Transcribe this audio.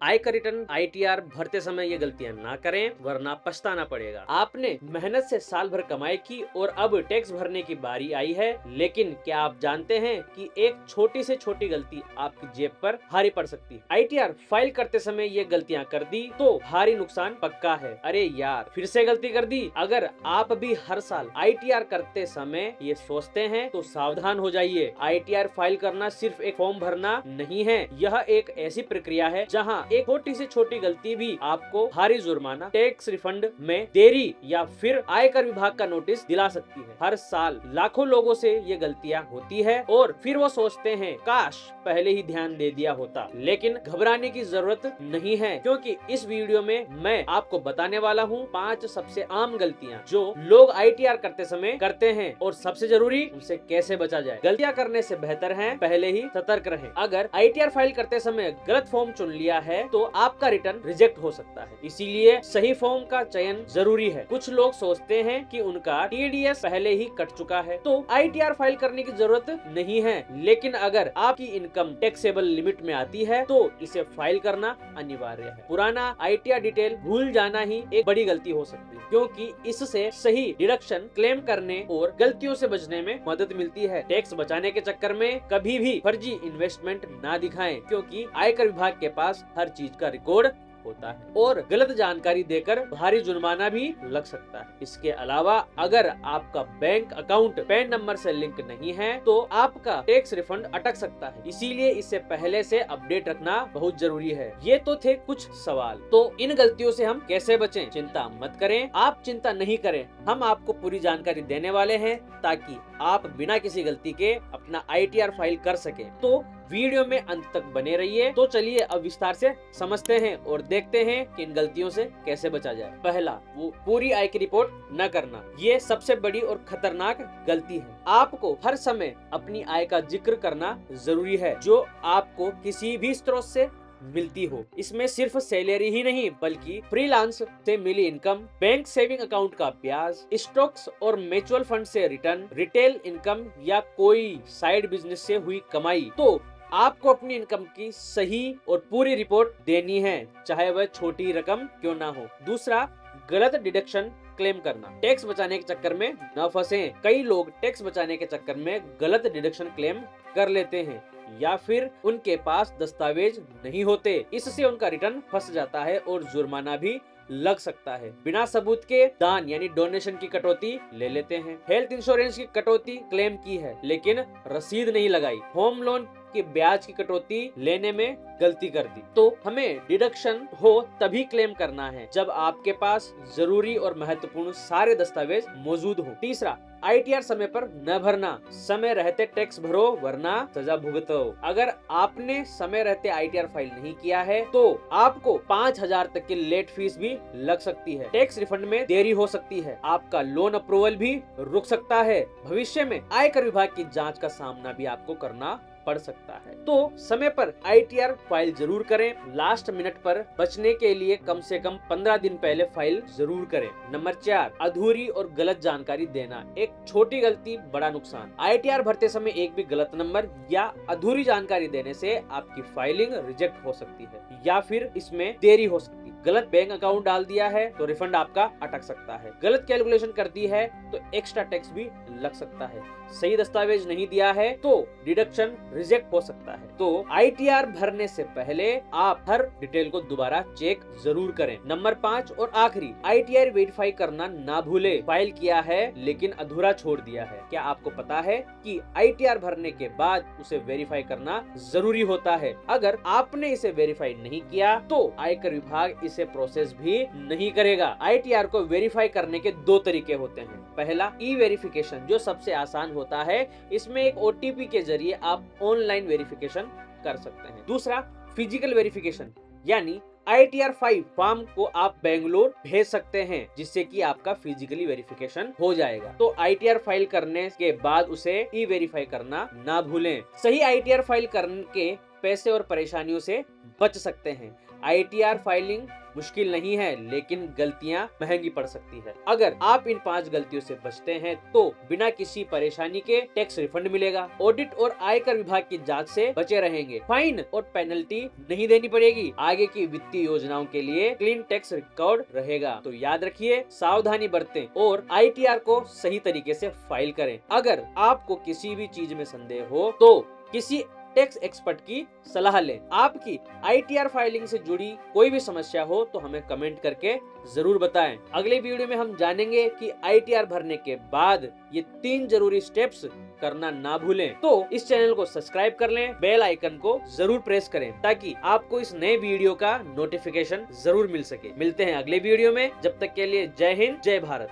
आयकर return ITR भरते समय ये गलतियां ना करें, वरना पछताना पड़ेगा। आपने मेहनत से साल भर कमाई की और अब टैक्स भरने की बारी आई है, लेकिन क्या आप जानते हैं कि एक छोटी से छोटी गलती आपकी जेब पर भारी पड़ सकती है। आईटीआर फाइल करते समय ये गलतियां कर दी तो भारी नुकसान पक्का है। अरे यार, फिर से गलती कर दी। अगर आप भी हर साल आईटीआर करते समय ये सोचते हैं तो सावधान हो जाइए। आईटीआर फाइल करना सिर्फ एक फॉर्म भरना नहीं है, यह एक ऐसी प्रक्रिया है जहां एक छोटी से छोटी गलती भी आपको भारी जुर्माना, टैक्स रिफंड में देरी या फिर आयकर विभाग का नोटिस दिला सकती है। हर साल लाखों लोगों से ये गलतियां होती है और फिर वो सोचते हैं काश पहले ही ध्यान दे दिया होता। लेकिन घबराने की जरूरत नहीं है, क्योंकि इस वीडियो में मैं आपको बताने वाला हूँ 5 सबसे आम गलतियाँ जो लोग आईटीआर करते समय करते हैं और सबसे जरूरी उनसे कैसे बचा जाए। गलतियाँ करने से बेहतर है पहले ही सतर्क रहें। अगर आईटीआर फाइल करते समय गलत फॉर्म चुन लिया है तो आपका रिटर्न रिजेक्ट हो सकता है, इसीलिए सही फॉर्म का चयन जरूरी है। कुछ लोग सोचते हैं कि उनका टीडीएस पहले ही कट चुका है तो आईटीआर फाइल करने की जरूरत नहीं है, लेकिन अगर आपकी इनकम टैक्सेबल लिमिट में आती है तो इसे फाइल करना अनिवार्य है। पुराना आईटीआर डिटेल भूल जाना ही एक बड़ी गलती हो सकती है, क्योंकि इससे सही डिडक्शन क्लेम करने और गलतियों से बचने में मदद मिलती है। टैक्स बचाने के चक्कर में कभी भी फर्जी इन्वेस्टमेंट ना दिखाएं, क्योंकि आयकर विभाग के पास हर चीज का रिकॉर्ड होता है और गलत जानकारी देकर भारी जुर्माना भी लग सकता है। इसके अलावा अगर आपका बैंक अकाउंट पैन नंबर से लिंक नहीं है तो आपका टैक्स रिफंड अटक सकता है, इसीलिए इसे पहले से अपडेट रखना बहुत जरूरी है। ये तो थे कुछ सवाल, तो इन गलतियों से हम कैसे बचें? चिंता मत करें, आप चिंता नहीं करें, हम आपको पूरी जानकारी देने वाले हैं ताकि आप बिना किसी गलती के अपना आईटीआर फाइल कर सके। तो वीडियो में अंत तक बने रहिए। तो चलिए अब विस्तार से समझते हैं और देखते हैं कि इन गलतियों से कैसे बचा जाए। पहला, वो पूरी आय की रिपोर्ट न करना। ये सबसे बड़ी और खतरनाक गलती है। आपको हर समय अपनी आय का जिक्र करना जरूरी है, जो आपको किसी भी स्रोत से मिलती हो। इसमें सिर्फ सैलरी ही नहीं बल्कि फ्रीलांस से मिली इनकम, बैंक सेविंग अकाउंट का ब्याज, स्टॉक्स और म्यूचुअल फंड से रिटर्न, रिटेल इनकम या कोई साइड बिजनेस से हुई कमाई। तो आपको अपनी इनकम की सही और पूरी रिपोर्ट देनी है, चाहे वह छोटी रकम क्यों ना हो। दूसरा, गलत डिडक्शन क्लेम करना। टैक्स बचाने के चक्कर में न फंसें। कई लोग टैक्स बचाने के चक्कर में गलत डिडक्शन क्लेम कर लेते हैं या फिर उनके पास दस्तावेज नहीं होते, इससे उनका रिटर्न फंस जाता है और जुर्माना भी लग सकता है। बिना सबूत के दान यानी डोनेशन की कटौती ले लेते हैं। हेल्थ इंश्योरेंस की कटौती क्लेम की है लेकिन रसीद नहीं लगाई। होम लोन की ब्याज की कटौती लेने में गलती कर दी। तो हमें डिडक्शन हो तभी क्लेम करना है जब आपके पास जरूरी और महत्वपूर्ण सारे दस्तावेज मौजूद हो। तीसरा, आईटीआर समय पर न भरना। समय रहते टैक्स भरो वरना सजा भुगतो। अगर आपने समय रहते आईटीआर फाइल नहीं किया है तो आपको 5,000 तक की लेट फीस भी लग सकती है। टैक्स रिफंड में देरी हो सकती है, आपका लोन अप्रूवल भी रुक सकता है। भविष्य में आयकर विभाग की जांच का सामना भी आपको करना पड़ सकता है। तो समय पर आईटीआर फाइल जरूर करें। लास्ट मिनट पर बचने के लिए कम से कम 15 दिन पहले फाइल जरूर करें। नंबर 4, अधूरी और गलत जानकारी देना। एक छोटी गलती बड़ा नुकसान। आईटीआर भरते समय एक भी गलत नंबर या अधूरी जानकारी देने से आपकी फाइलिंग रिजेक्ट हो सकती है या फिर इसमें देरी हो सकती है। गलत बैंक अकाउंट डाल दिया है तो रिफंड आपका अटक सकता है। गलत कैलकुलेशन कर दी है तो एक्स्ट्रा टैक्स भी लग सकता है। सही दस्तावेज नहीं दिया है तो डिडक्शन रिजेक्ट हो सकता है। तो आईटीआर भरने से पहले आप हर डिटेल को दोबारा चेक जरूर करें। नंबर 5 और आखिरी, आईटीआर वेरीफाई करना ना भूले। फाइल किया है लेकिन अधूरा छोड़ दिया है। क्या आपको पता है कि आईटीआर भरने के बाद उसे वेरीफाई करना जरूरी होता है? अगर आपने इसे वेरीफाई नहीं किया तो आयकर विभाग इसे प्रोसेस भी नहीं करेगा। आईटीआर को वेरीफाई करने के 2 तरीके होते हैं। पहला, ई वेरिफिकेशन, जो सबसे आसान होता है। इसमें एक ओटीपी के जरिए आप ऑनलाइन वेरिफिकेशन कर सकते हैं। दूसरा, फिजिकल वेरिफिकेशन, यानी आईटीआर 5 फॉर्म को आप बेंगलोर भेज सकते हैं, जिससे कि आपका फिजिकली वेरिफिकेशन हो जाएगा। तो आईटीआर फाइल करने के बाद उसे ई वेरीफाई करना ना भूलें। सही आईटीआर फाइल करने के पैसे और परेशानियों से बच सकते हैं। ITR फाइलिंग मुश्किल नहीं है, लेकिन गलतियां महंगी पड़ सकती है। अगर आप इन 5 गलतियों से बचते हैं तो बिना किसी परेशानी के टैक्स रिफंड मिलेगा, ऑडिट और आयकर विभाग की जांच से बचे रहेंगे, फाइन और पेनल्टी नहीं देनी पड़ेगी, आगे की वित्तीय योजनाओं के लिए क्लीन टैक्स रिकॉर्ड रहेगा। तो याद रखिए, सावधानी बरतें और ITR को सही तरीके से फाइल करें। अगर आपको किसी भी चीज में संदेह हो तो किसी टैक्स एक्सपर्ट की सलाह लें। आपकी ITR फाइलिंग से जुड़ी कोई भी समस्या हो तो हमें कमेंट करके जरूर बताएं। अगले वीडियो में हम जानेंगे कि ITR भरने के बाद ये 3 जरूरी स्टेप्स करना ना भूलें। तो इस चैनल को सब्सक्राइब कर लें, बेल आइकन को जरूर प्रेस करें ताकि आपको इस नए वीडियो का नोटिफिकेशन जरूर मिल सके। मिलते हैं अगले वीडियो में, जब तक के लिए जय हिंद, जय भारत।